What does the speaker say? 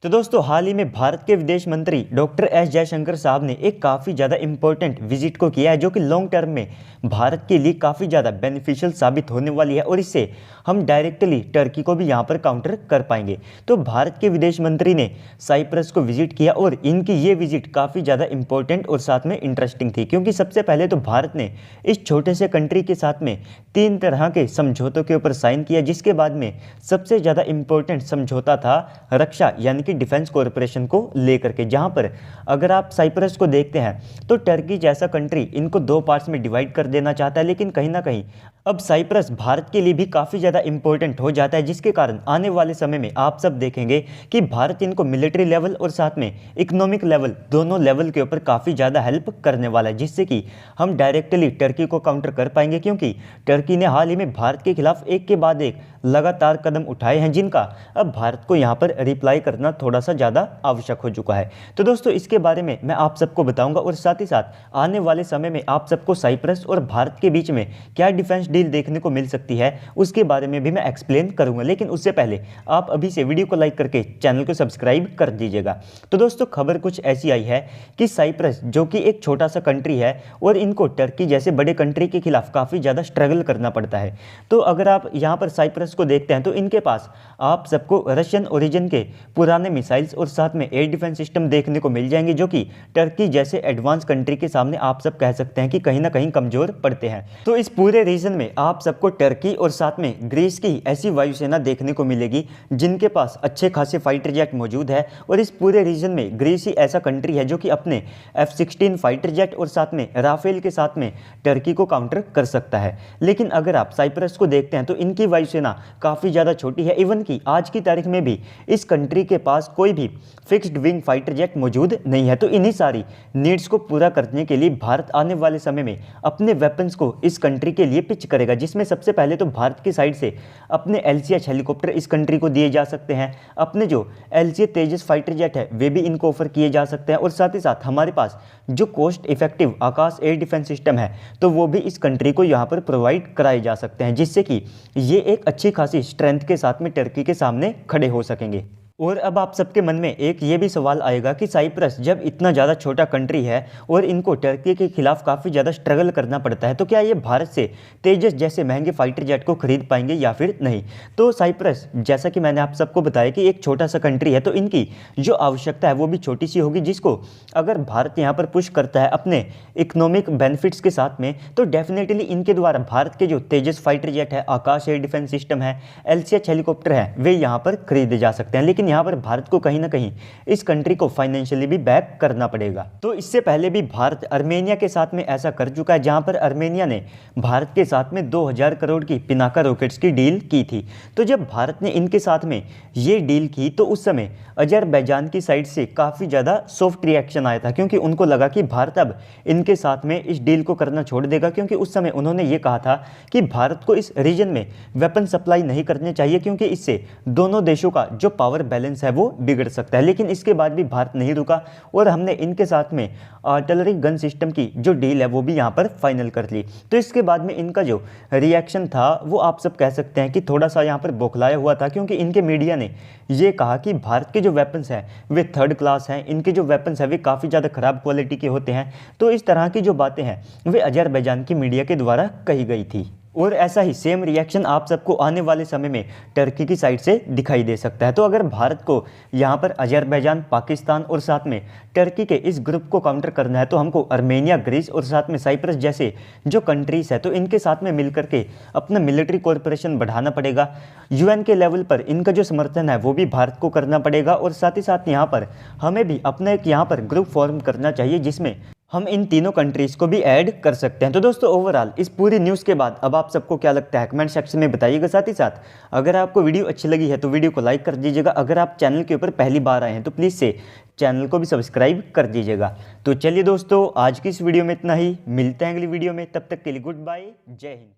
तो दोस्तों हाल ही में भारत के विदेश मंत्री डॉक्टर एस जयशंकर साहब ने एक काफ़ी ज़्यादा इंपॉर्टेंट विजिट को किया है जो कि लॉन्ग टर्म में भारत के लिए काफ़ी ज़्यादा बेनिफिशियल साबित होने वाली है और इससे हम डायरेक्टली टर्की को भी यहाँ पर काउंटर कर पाएंगे। तो भारत के विदेश मंत्री ने साइप्रस को विजिट किया और इनकी ये विजिट काफ़ी ज़्यादा इंपॉर्टेंट और साथ में इंटरेस्टिंग थी, क्योंकि सबसे पहले तो भारत ने इस छोटे से कंट्री के साथ में 3 तरह के समझौतों के ऊपर साइन किया, जिसके बाद में सबसे ज़्यादा इंपॉर्टेंट समझौता था रक्षा यानी कि डिफेंस कॉरपोरेशन को लेकर के, जहां पर अगर आप साइप्रस को देखते हैं तो टर्की जैसा कंट्री इनको 2 पार्ट्स में डिवाइड कर देना चाहता है, लेकिन कहीं ना कहीं अब साइप्रस भारत के लिए भी काफ़ी ज़्यादा इंपॉर्टेंट हो जाता है, जिसके कारण आने वाले समय में आप सब देखेंगे कि भारत इनको मिलिट्री लेवल और साथ में इकोनॉमिक लेवल दोनों लेवल के ऊपर काफ़ी ज़्यादा हेल्प करने वाला है, जिससे कि हम डायरेक्टली टर्की को काउंटर कर पाएंगे। क्योंकि टर्की ने हाल ही में भारत के खिलाफ एक के बाद एक लगातार कदम उठाए हैं, जिनका अब भारत को यहाँ पर रिप्लाई करना थोड़ा सा ज़्यादा आवश्यक हो चुका है। तो दोस्तों इसके बारे में मैं आप सबको बताऊंगा और साथ ही साथ आने वाले समय में आप सबको साइप्रस और भारत के बीच में क्या डिफेंस डील देखने को मिल सकती है उसके बारे में भी मैं एक्सप्लेन करूंगा। लेकिन उससे पहले आप अभी से वीडियो को लाइक करके चैनल को सब्सक्राइब कर दीजिएगा। तो दोस्तों खबर कुछ ऐसी आई है कि साइप्रस जो कि एक छोटा सा कंट्री है और इनको टर्की जैसे बड़े कंट्री के खिलाफ काफ़ी ज़्यादा स्ट्रगल करना पड़ता है। तो अगर आप यहाँ पर साइप्रस को देखते हैं तो इनके पास आप सबको रशियन ओरिजिन के पुराने मिसाइल्स और साथ में एयर डिफेंस सिस्टम देखने को मिल जाएंगे, जो कि टर्की जैसे एडवांस कंट्री के सामने आप सब कह सकते हैं कि कहीं ना कहीं कमजोर पड़ते हैं। तो इस पूरे रीजन में आप सबको टर्की और साथ में ग्रीस की ऐसी वायुसेना देखने को मिलेगी जिनके पास अच्छे खासे फाइटर जेट मौजूद है। और इस पूरे रीजन में ग्रीस ही ऐसा कंट्री है जो कि अपने F-16 फाइटर जेट और साथ में राफेल के साथ में टर्की को काउंटर कर सकता है। लेकिन अगर आप साइप्रस को देखते हैं तो इनकी वायुसेना काफ़ी ज़्यादा छोटी है, इवन कि आज की तारीख में भी इस कंट्री के पास कोई भी फिक्स्ड विंग फाइटर जेट मौजूद नहीं है। तो इन्हीं सारी नीड्स को पूरा करने के लिए भारत आने वाले समय में अपने वेपन्स को इस कंट्री के लिए पिच करेगा, जिसमें सबसे पहले तो भारत की साइड से अपने LCH हेलीकॉप्टर इस कंट्री को दिए जा सकते हैं, अपने जो LCA तेजस फाइटर जेट है वे भी इनको ऑफर किए जा सकते हैं और साथ ही साथ हमारे पास जो कॉस्ट इफेक्टिव आकाश एयर डिफेंस सिस्टम है तो वो भी इस कंट्री को यहाँ पर प्रोवाइड कराए जा सकते हैं, जिससे कि ये एक अच्छी खासी स्ट्रेंथ के साथ में टर्की के सामने खड़े हो सकेंगे। और अब आप सबके मन में एक ये भी सवाल आएगा कि साइप्रस जब इतना ज़्यादा छोटा कंट्री है और इनको टर्की के खिलाफ काफ़ी ज़्यादा स्ट्रगल करना पड़ता है, तो क्या ये भारत से तेजस जैसे महंगे फाइटर जेट को खरीद पाएंगे या फिर नहीं। तो साइप्रस जैसा कि मैंने आप सबको बताया कि एक छोटा सा कंट्री है, तो इनकी जो आवश्यकता है वो भी छोटी सी होगी, जिसको अगर भारत यहाँ पर पुश करता है अपने इकोनॉमिक बेनिफिट्स के साथ में तो डेफिनेटली इनके द्वारा भारत के जो तेजस फाइटर जेट है, आकाश एयर डिफेंस सिस्टम है, LCH हेलीकॉप्टर है, वे यहाँ पर खरीदे जा सकते हैं। लेकिन यहाँ पर भारत को कहीं ना कहीं इस कंट्री को फाइनेंशियली भी बैक करना पड़ेगा। तो इससे पहले भी भारत अर्मेनिया के साथ में ऐसा कर चुका है, जहां पर अर्मेनिया ने भारत के साथ में 2000 करोड़ की पिनाका रॉकेट्स की डील की थी। तो जब भारत ने इनके साथ में ये डील की तो उस समय अजरबैजान की साइड से काफ़ी ज़्यादा सॉफ्ट रिएक्शन आया था, क्योंकि उनको लगा कि भारत अब इनके साथ में इस डील को करना छोड़ देगा, क्योंकि उस समय उन्होंने ये कहा था कि भारत को इस रीजन में वेपन सप्लाई नहीं करने चाहिए, क्योंकि इससे दोनों देशों का जो पावर बैलेंस है वो बिगड़ सकता है। लेकिन इसके बाद भी भारत नहीं रुका और हमने इनके साथ में आर्टिलरी गन सिस्टम की जो डील है वो भी यहाँ पर फाइनल कर ली। तो इसके बाद में इनका जो रिएक्शन था वो आप सब कह सकते हैं कि थोड़ा सा यहाँ पर बौखलाया हुआ था, क्योंकि इनके मीडिया ने ये कहा कि भारत के जो वेपन्स हैं वे थर्ड क्लास हैं, इनके जो वेपन्स हैं वे काफ़ी ज़्यादा ख़राब क्वालिटी के होते हैं। तो इस तरह की जो बातें हैं वे अजरबैजान की मीडिया के द्वारा कही गई थी। और ऐसा ही सेम रिएक्शन आप सबको आने वाले समय में टर्की की साइड से दिखाई दे सकता है। तो अगर भारत को यहाँ पर अजरबैजान, पाकिस्तान और साथ में टर्की के इस ग्रुप को काउंटर करना है तो हमको अर्मेनिया, ग्रीस और साथ में साइप्रस जैसे जो कंट्रीज़ है तो इनके साथ में मिलकर के अपना मिलिट्री कॉर्पोरेशन बढ़ाना पड़ेगा। UN के लेवल पर इनका जो समर्थन है वो भी भारत को करना पड़ेगा और साथ ही साथ यहाँ पर हमें भी अपना एक यहाँ पर ग्रुप फॉर्म करना चाहिए जिसमें हम इन तीनों कंट्रीज़ को भी ऐड कर सकते हैं। तो दोस्तों ओवरऑल इस पूरी न्यूज़ के बाद अब आप सबको क्या लगता है कमेंट सेक्शन में बताइएगा। साथ ही साथ अगर आपको वीडियो अच्छी लगी है तो वीडियो को लाइक कर दीजिएगा। अगर आप चैनल के ऊपर पहली बार आए हैं तो प्लीज़ से चैनल को भी सब्सक्राइब कर दीजिएगा। तो चलिए दोस्तों आज की इस वीडियो में इतना ही, मिलते हैं अगली वीडियो में, तब तक के लिए गुड बाय, जय हिंद।